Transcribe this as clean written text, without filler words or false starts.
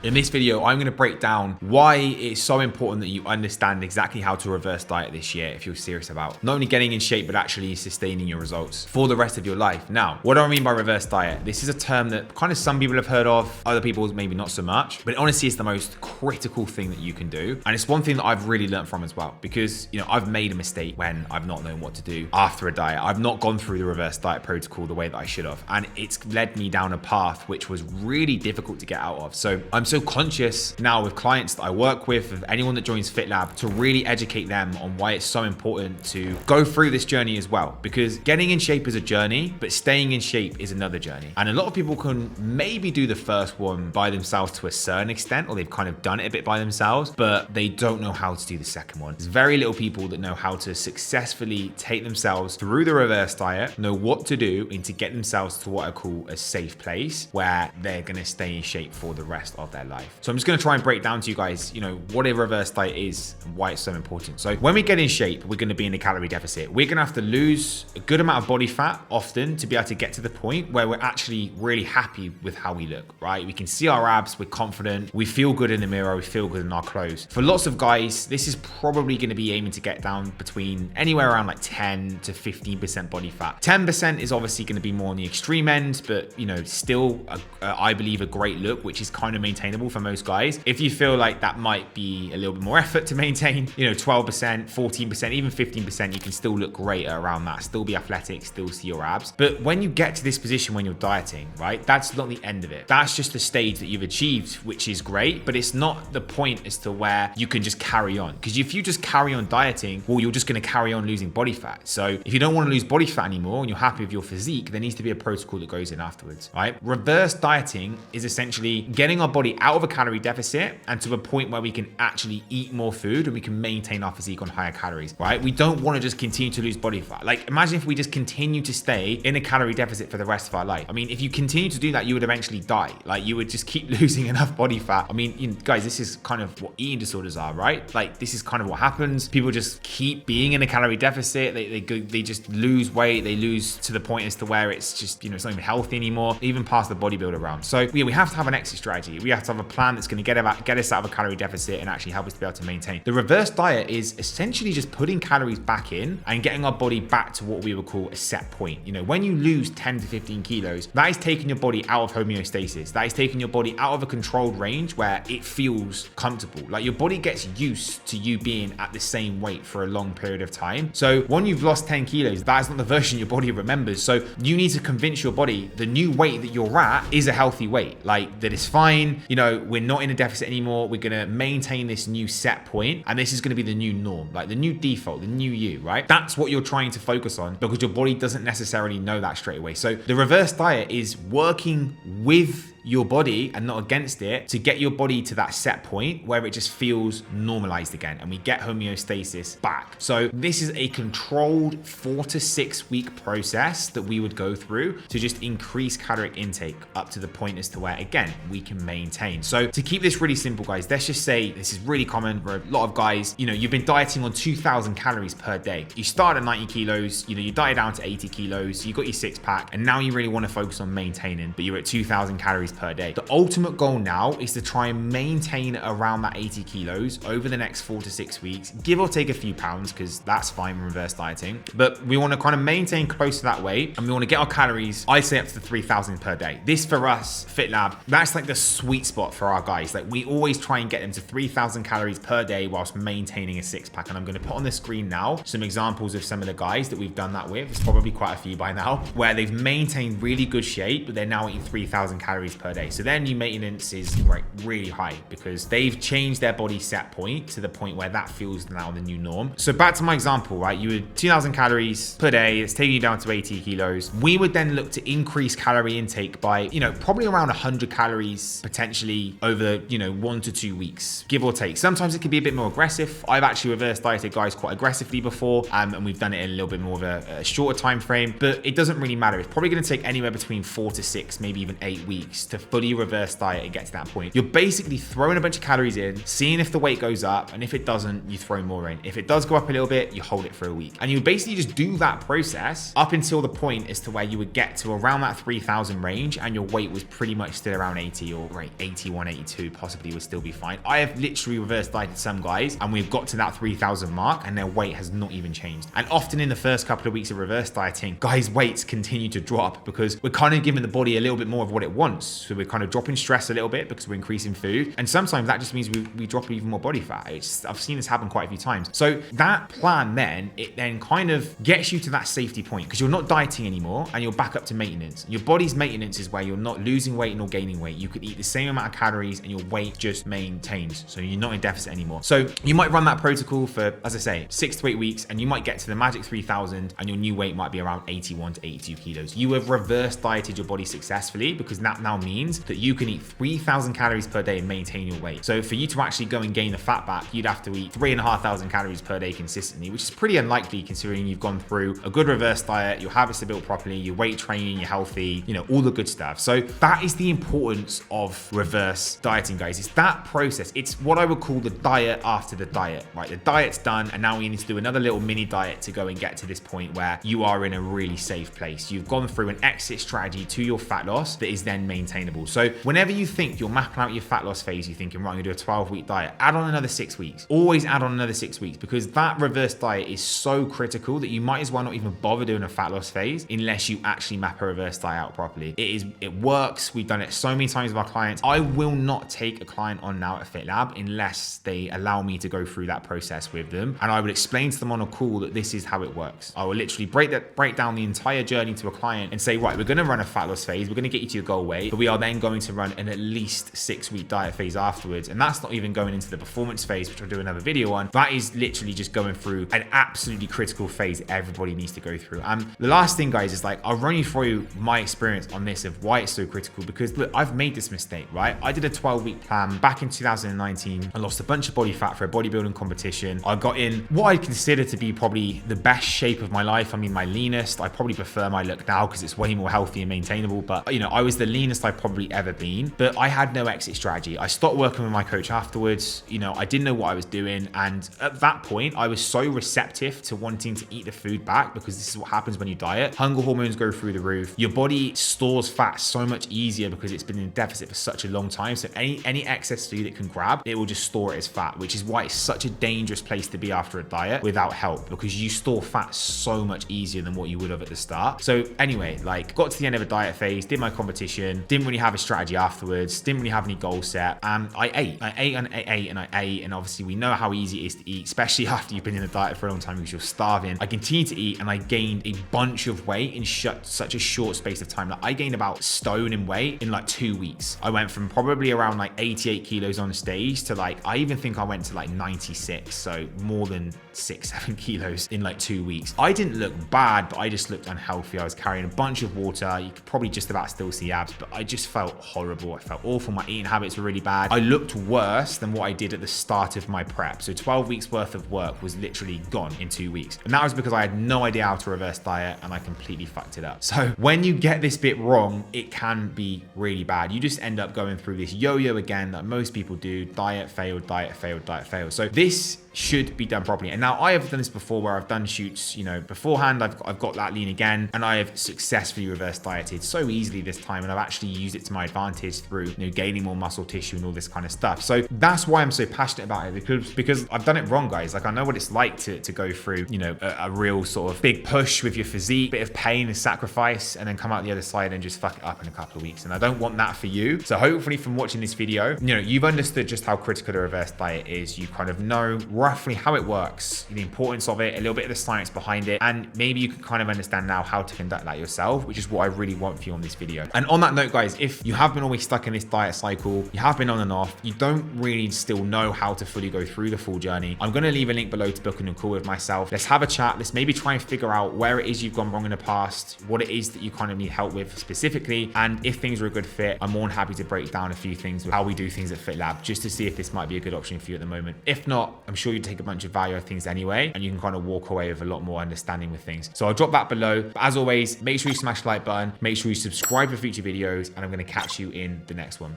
In this video, I'm going to break down why it's so important that you understand exactly how to reverse diet this year if you're serious about not only getting in shape, but actually sustaining your results for the rest of your life. Now, what do I mean by reverse diet? This is a term that kind of some people have heard of, other people maybe not so much, but honestly, it's the most critical thing that you can do. And it's one thing that I've really learned from as well, because, you know, I've made a mistake when I've not known what to do after a diet. I've not gone through the reverse diet protocol the way that I should have. And it's led me down a path which was really difficult to get out of. So I'm so conscious now with clients that I work with anyone that joins FitLab, to really educate them on why it's so important to go through this journey as well. Because getting in shape is a journey, but staying in shape is another journey. And a lot of people can maybe do the first one by themselves to a certain extent, or they've kind of done it a bit by themselves, but they don't know how to do the second one. There's very little people that know how to successfully take themselves through the reverse diet, know what to do, and to get themselves to what I call a safe place where they're going to stay in shape for the rest of their life. So I'm just going to try and break down to you guys, you know, what a reverse diet is and why it's so important. So when we get in shape, we're going to be in a calorie deficit. We're going to have to lose a good amount of body fat often to be able to get to the point where we're actually really happy with how we look, right? We can see our abs, we're confident, we feel good in the mirror, we feel good in our clothes. For lots of guys, this is probably going to be aiming to get down between anywhere around like 10 to 15% body fat. 10% is obviously going to be more on the extreme end, but you know, still I believe a great look, which is kind of maintainable for most guys. If you feel like that might be a little bit more effort to maintain, you know, 12%, 14%, even 15%, you can still look great around that, still be athletic, still see your abs. But when you get to this position when you're dieting, right, that's not the end of it. That's just the stage that you've achieved, which is great, but it's not the point as to where you can just carry on. Because if you just carry on dieting, well, you're just going to carry on losing body fat. So if you don't want to lose body fat anymore and you're happy with your physique, there needs to be a protocol that goes in afterwards, right? Reverse dieting is essentially getting our body out of a calorie deficit and to a point where we can actually eat more food and we can maintain our physique on higher calories, right? We don't want to just continue to lose body fat. Like, imagine if we just continue to stay in a calorie deficit for the rest of our life. I mean, if you continue to do that, you would eventually die. Like, you would just keep losing enough body fat. I mean, you know, guys, this is kind of what eating disorders are, right? Like, this is kind of what happens. People just keep being in a calorie deficit. They just lose weight. They lose to the point as to where it's just, you know, it's not even healthy anymore, even past the bodybuilder realm. So yeah, we have to have an exit strategy. We have to have a plan that's going to get us out of a calorie deficit and actually help us to be able to maintain. The reverse diet is essentially just putting calories back in and getting our body back to what we would call a set point. You know, when you lose 10 to 15 kilos, that is taking your body out of homeostasis. That is taking your body out of a controlled range where it feels comfortable. Like, your body gets used to you being at the same weight for a long period of time. So when you've lost 10 kilos, that is not the version your body remembers. So you need to convince your body the new weight that you're at is a healthy weight. Like, that is fine. You know, we're not in a deficit anymore. We're going to maintain this new set point, and this is going to be the new norm, like the new default, the new you, right? That's what you're trying to focus on, because your body doesn't necessarily know that straight away. So the reverse diet is working with your body and not against it to get your body to that set point where it just feels normalized again and we get homeostasis back. So this is a controlled 4 to 6 week process that we would go through to just increase caloric intake up to the point as to where, again, we can maintain. So to keep this really simple, guys, let's just say this is really common for a lot of guys. You know, you've been dieting on 2,000 calories per day. You start at 90 kilos, you know, you diet down to 80 kilos, you got your six pack, and now you really want to focus on maintaining, but you're at 2,000 calories per day. The ultimate goal now is to try and maintain around that 80 kilos over the next 4 to 6 weeks, give or take a few pounds, because that's fine with reverse dieting. But we want to kind of maintain close to that weight, and we want to get our calories, I say, up to 3,000 per day. This for us, FitLab, that's like the sweet spot for our guys. Like, we always try and get them to 3,000 calories per day whilst maintaining a six pack. And I'm going to put on the screen now some examples of some of the guys that we've done that with. It's probably quite a few by now, where they've maintained really good shape, but they're now eating 3,000 calories per day. So their new maintenance is really high because they've changed their body set point to the point where that feels now the new norm. So back to my example, right? You would 2,000 calories per day. It's taking you down to 80 kilos. We would then look to increase calorie intake by, you know, probably around 100 calories potentially over, you know, 1 to 2 weeks, give or take. Sometimes it can be a bit more aggressive. I've actually reverse dieted guys quite aggressively before, and we've done it in a little bit more of a shorter time frame, but it doesn't really matter. It's probably going to take anywhere between 4 to 6, maybe even 8 weeks to fully reverse diet and get to that point. You're basically throwing a bunch of calories in, seeing if the weight goes up, and if it doesn't, you throw more in. If it does go up a little bit, you hold it for a week. And you basically just do that process up until the point as to where you would get to around that 3,000 range and your weight was pretty much still around 80 or 81, 82 possibly would still be fine. I have literally reverse dieted some guys and we've got to that 3,000 mark and their weight has not even changed. And often in the first couple of weeks of reverse dieting, guys' weights continue to drop because we're kind of giving the body a little bit more of what it wants. So we're kind of dropping stress a little bit because we're increasing food. And sometimes that just means we drop even more body fat. I've seen this happen quite a few times. So that plan then, it then kind of gets you to that safety point because you're not dieting anymore and you're back up to maintenance. Your body's maintenance is where you're not losing weight nor gaining weight. You could eat the same amount of calories and your weight just maintains. So you're not in deficit anymore. So you might run that protocol for, as I say, 6 to 8 weeks and you might get to the magic 3,000 and your new weight might be around 81 to 82 kilos. You have reverse dieted your body successfully because that now means that you can eat 3,000 calories per day and maintain your weight. So for you to actually go and gain the fat back, you'd have to eat 3,500 calories per day consistently, which is pretty unlikely considering you've gone through a good reverse diet, your habits are built properly, you're weight training, you're healthy, you know, all the good stuff. So that is the importance of reverse dieting, guys. It's that process. It's what I would call the diet after the diet, right? The diet's done and now you need to do another little mini diet to go and get to this point where you are in a really safe place. You've gone through an exit strategy to your fat loss that is then maintainable. So whenever you think you're mapping out your fat loss phase, you're thinking, right, I'm gonna do a 12-week diet, add on another 6 weeks. Always add on another 6 weeks because that reverse diet is so critical that you might as well not even bother doing a fat loss phase unless you actually map a reverse diet out properly. It works. We've done it so many times with our clients. I will not take a client on now at FitLab unless they allow me to go through that process with them. And I would explain to them on a call that this is how it works. I will literally break down the entire journey to a client and say, right, we're going to run a fat loss phase. We're going to get you to your goal weight, but we are then going to run an at least 6-week diet phase afterwards. And that's not even going into the performance phase, which I'll do another video on. That is literally just going through an absolutely critical phase everybody needs to go through. The last thing, guys, is like, I'll run you through my experience on this of why it's so critical because look, I've made this mistake, right? I did a 12-week plan back in 2019. I lost a bunch of body fat for a bodybuilding competition. I got in what I consider to be probably the best shape of my life. I mean, my leanest. I probably prefer my look now because it's way more healthy and maintainable. But, you know, I was the leanest I've probably ever been. But I had no exit strategy. I stopped working with my coach afterwards. You know, I didn't know what I was doing. And at that point, I was so receptive to wanting to eat the food back because this is what happens when you diet. Hunger hormones go through the roof. Your body stores fat so much easier because it's been in deficit for such a long time. So any excess food it can grab, it will just store it as fat, which is why it's such a dangerous place to be after a diet without help because you store fat so much easier than what you would have at the start. So anyway, like got to the end of a diet phase, did my competition, didn't really have a strategy afterwards, didn't really have any goal set. I ate and obviously we know how easy it is to eat, especially after you've been in a diet for a long time because you're starving. I continued to eat and I gained a bunch of weight in such a short space of time. Like I gained about a stone in weight in like 2 weeks. I went from probably around like 88 kilos on stage to like, I even think I went to like 96. So more than 6-7 kilos in like 2 weeks. I didn't look bad, but I just looked unhealthy. I was carrying a bunch of water. You could probably just about still see abs, but I just felt horrible. I felt awful. My eating habits were really bad. I looked worse than what I did at the start of my prep. So 12 weeks worth of work was literally gone in 2 weeks. And that was because I had no idea how to reverse diet and I completely fucked it up. So when you get this bit wrong, it can be really bad. You just end up going through this yo-yo again that most people do. Diet failed, diet failed, diet failed. So this should be done properly. And now I have done this before where I've done shoots, you know, beforehand, I've got that lean again and I have successfully reverse dieted so easily this time. And I've actually used it to my advantage through, you know, gaining more muscle tissue and all this kind of stuff. So that's why I'm so passionate about it because I've done it wrong, guys. Like I know what it's like to go through, you know, a real sort of big push with your physique, bit of pain and sacrifice, and then come out the other side and just fuck it up in a couple of weeks. And I don't want that for you. So hopefully from watching this video, you know, you've understood just how critical the reverse diet is. You kind of know roughly how it works, the importance of it, a little bit of the science behind it, and maybe you can kind of understand now how to conduct that yourself, which is what I really want for you on this video. And on that note, guys, if you have been always stuck in this diet cycle, you have been on and off, you don't really still know how to fully go through the full journey, I'm going to leave a link below to book a call with myself. Let's have a chat. Let's maybe try and figure out where it is you've gone wrong in the past, what it is that you kind of need help with specifically, and if things are a good fit, I'm more than happy to break down a few things with how we do things at FitLab just to see if this might be a good option for you at the moment. If not, I'm sure you take a bunch of value of things anyway, and you can kind of walk away with a lot more understanding with things. So I'll drop that below. But as always, make sure you smash the like button, make sure you subscribe for future videos, and I'm going to catch you in the next one.